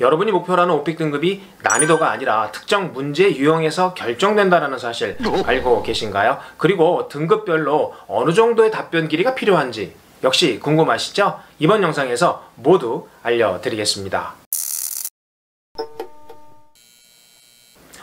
여러분이 목표로 하는 오픽 등급이 난이도가 아니라 특정 문제 유형에서 결정된다는 사실 알고 계신가요? 그리고 등급별로 어느 정도의 답변 길이가 필요한지 역시 궁금하시죠? 이번 영상에서 모두 알려드리겠습니다.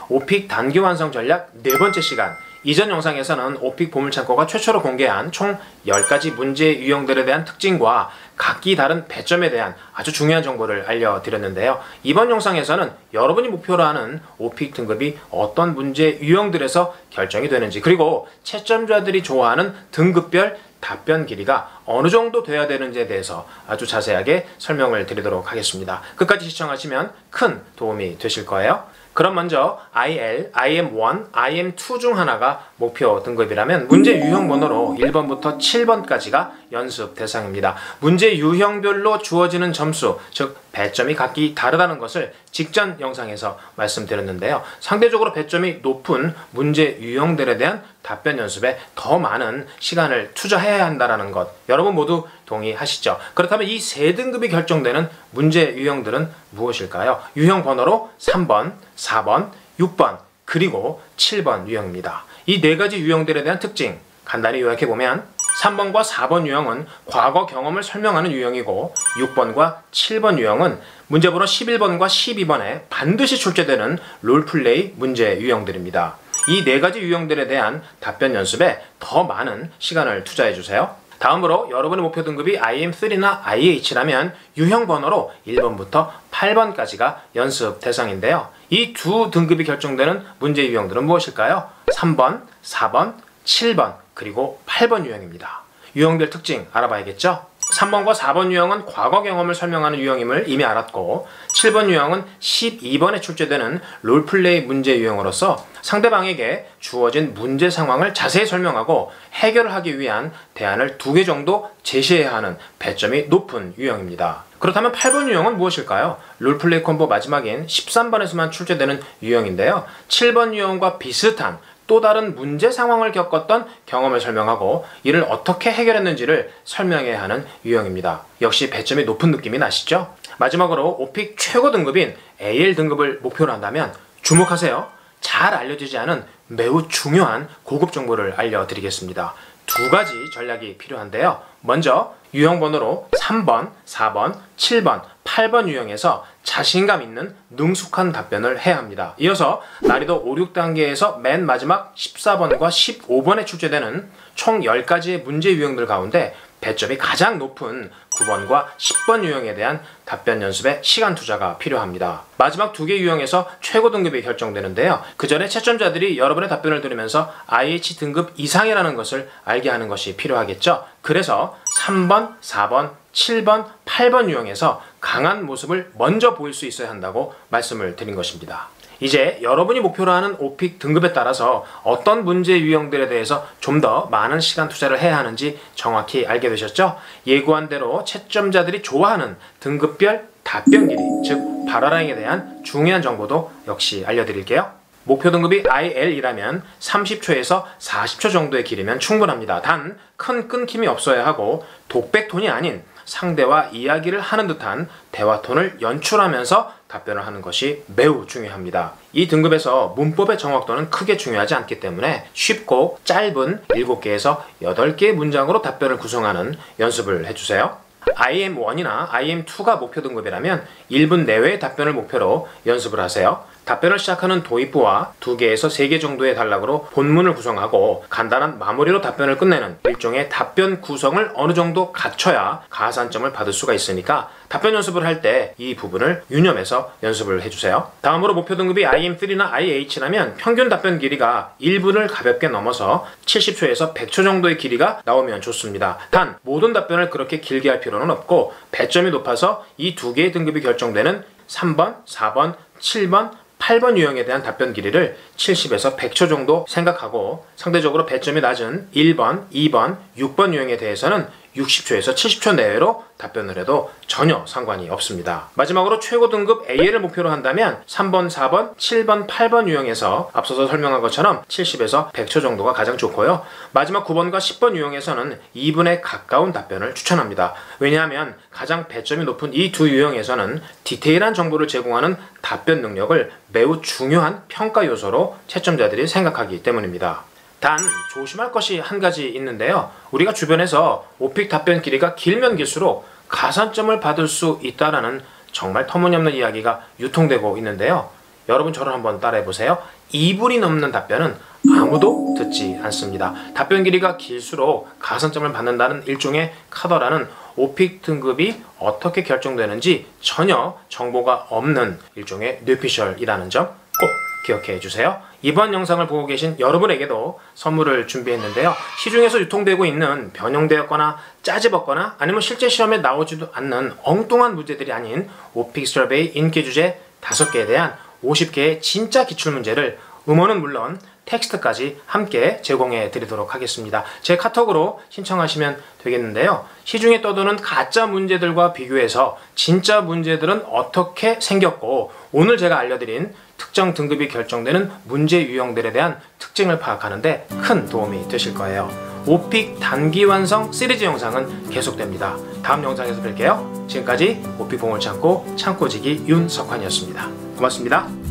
오픽 단기 완성 전략 네 번째 시간. 이전 영상에서는 오픽 보물창고가 최초로 공개한 총 10가지 문제 유형들에 대한 특징과 각기 다른 배점에 대한 아주 중요한 정보를 알려드렸는데요. 이번 영상에서는 여러분이 목표로 하는 오픽 등급이 어떤 문제 유형들에서 결정이 되는지, 그리고 채점자들이 좋아하는 등급별 답변 길이가 어느 정도 돼야 되는지에 대해서 아주 자세하게 설명을 드리도록 하겠습니다. 끝까지 시청하시면 큰 도움이 되실 거예요. 그럼 먼저 IL, IM1, IM2 중 하나가 목표 등급이라면 문제 유형 번호로 1번부터 7번까지가 연습 대상입니다. 문제 유형별로 주어지는 점수, 즉 배점이 각기 다르다는 것을 직전 영상에서 말씀드렸는데요. 상대적으로 배점이 높은 문제 유형들에 대한 답변 연습에 더 많은 시간을 투자해야 한다는 것, 여러분 모두 동의하시죠? 그렇다면 이 세 등급이 결정되는 문제 유형들은 무엇일까요? 유형 번호로 3번, 4번, 6번, 그리고 7번 유형입니다. 이 네 가지 유형들에 대한 특징 간단히 요약해보면 3번과 4번 유형은 과거 경험을 설명하는 유형이고, 6번과 7번 유형은 문제번호 11번과 12번에 반드시 출제되는 롤플레이 문제 유형들입니다. 이 네 가지 유형들에 대한 답변 연습에 더 많은 시간을 투자해주세요. 다음으로 여러분의 목표 등급이 IM3나 IH라면 유형 번호로 1번부터 8번까지가 연습 대상인데요. 이 두 등급이 결정되는 문제 유형들은 무엇일까요? 3번, 4번, 7번, 그리고 8번 유형입니다. 유형별 특징 알아봐야겠죠? 3번과 4번 유형은 과거 경험을 설명하는 유형임을 이미 알았고, 7번 유형은 12번에 출제되는 롤플레이 문제 유형으로서 상대방에게 주어진 문제 상황을 자세히 설명하고 해결을 하기 위한 대안을 2개 정도 제시해야 하는 배점이 높은 유형입니다. 그렇다면 8번 유형은 무엇일까요? 롤플레이 콤보 마지막인 13번에서만 출제되는 유형인데요. 7번 유형과 비슷한 또 다른 문제 상황을 겪었던 경험을 설명하고 이를 어떻게 해결했는지를 설명해야 하는 유형입니다. 역시 배점이 높은 느낌이 나시죠? 마지막으로 오픽 최고 등급인 AL 등급을 목표로 한다면 주목하세요. 잘 알려지지 않은 매우 중요한 고급 정보를 알려드리겠습니다. 2가지 전략이 필요한데요. 먼저 유형 번호로 3번, 4번, 7번, 8번 유형에서 자신감 있는 능숙한 답변을 해야 합니다. 이어서 난이도 5, 6단계에서 맨 마지막 14번과 15번에 출제되는 총 10가지의 문제 유형들 가운데 배점이 가장 높은 9번과 10번 유형에 대한 답변 연습에 시간 투자가 필요합니다. 마지막 2개 유형에서 최고 등급이 결정되는데요. 그 전에 채점자들이 여러분의 답변을 들으면서 IH 등급 이상이라는 것을 알게 하는 것이 필요하겠죠. 그래서 3번, 4번, 7번, 8번 유형에서 강한 모습을 먼저 보일 수 있어야 한다고 말씀을 드린 것입니다. 이제 여러분이 목표로 하는 오픽 등급에 따라서 어떤 문제 유형들에 대해서 좀 더 많은 시간 투자를 해야 하는지 정확히 알게 되셨죠? 예고한 대로 채점자들이 좋아하는 등급별 답변 길이, 즉 발화량에 대한 중요한 정보도 역시 알려드릴게요. 목표 등급이 IL이라면 30초에서 40초 정도의 길이면 충분합니다. 단 큰 끊김이 없어야 하고 독백 톤이 아닌 상대와 이야기를 하는 듯한 대화 톤을 연출하면서 답변을 하는 것이 매우 중요합니다. 이 등급에서 문법의 정확도는 크게 중요하지 않기 때문에 쉽고 짧은 7개에서 8개의 문장으로 답변을 구성하는 연습을 해주세요. IM1이나 IM2가 목표 등급이라면 1분 내외의 답변을 목표로 연습을 하세요. 답변을 시작하는 도입부와 2개에서 3개 정도의 단락으로 본문을 구성하고 간단한 마무리로 답변을 끝내는 일종의 답변 구성을 어느 정도 갖춰야 가산점을 받을 수가 있으니까 답변 연습을 할 때 이 부분을 유념해서 연습을 해주세요. 다음으로 목표 등급이 IM3나 IH라면 평균 답변 길이가 1분을 가볍게 넘어서 70초에서 100초 정도의 길이가 나오면 좋습니다. 단 모든 답변을 그렇게 길게 할 필요는 없고 배점이 높아서 이 2개의 등급이 결정되는 3번, 4번, 7번, 8번 유형에 대한 답변 길이를 70에서 100초 정도 생각하고 상대적으로 배점이 낮은 1번, 2번, 6번 유형에 대해서는 60초에서 70초 내외로 답변을 해도 전혀 상관이 없습니다. 마지막으로 최고 등급 AL을 목표로 한다면 3번, 4번, 7번, 8번 유형에서 앞서서 설명한 것처럼 70에서 100초 정도가 가장 좋고요. 마지막 9번과 10번 유형에서는 2분에 가까운 답변을 추천합니다. 왜냐하면 가장 배점이 높은 이 두 유형에서는 디테일한 정보를 제공하는 답변 능력을 매우 중요한 평가 요소로 채점자들이 생각하기 때문입니다. 단 조심할 것이 한 가지 있는데요. 우리가 주변에서 오픽 답변 길이가 길면 길수록 가산점을 받을 수 있다라는 정말 터무니없는 이야기가 유통되고 있는데요. 여러분 저를 한번 따라해보세요. 2분이 넘는 답변은 아무도 듣지 않습니다. 답변 길이가 길수록 가산점을 받는다는 일종의 카더라는 오픽 등급이 어떻게 결정되는지 전혀 정보가 없는 일종의 뇌피셜이라는 점 꼭 기억해 주세요. 이번 영상을 보고 계신 여러분에게도 선물을 준비했는데요. 시중에서 유통되고 있는 변형되었거나 짜집었거나 아니면 실제 시험에 나오지도 않는 엉뚱한 문제들이 아닌 오픽 서베이 인기 주제 5개에 대한 50개의 진짜 기출문제를 음원은 물론 텍스트까지 함께 제공해 드리도록 하겠습니다. 제 카톡으로 신청하시면 되겠는데요. 시중에 떠도는 가짜 문제들과 비교해서 진짜 문제들은 어떻게 생겼고 오늘 제가 알려드린 특정 등급이 결정되는 문제 유형들에 대한 특징을 파악하는데 큰 도움이 되실 거예요. 오픽 단기 완성 시리즈 영상은 계속됩니다. 다음 영상에서 뵐게요. 지금까지 오픽 보물창고 창고지기 윤석환이었습니다. 고맙습니다.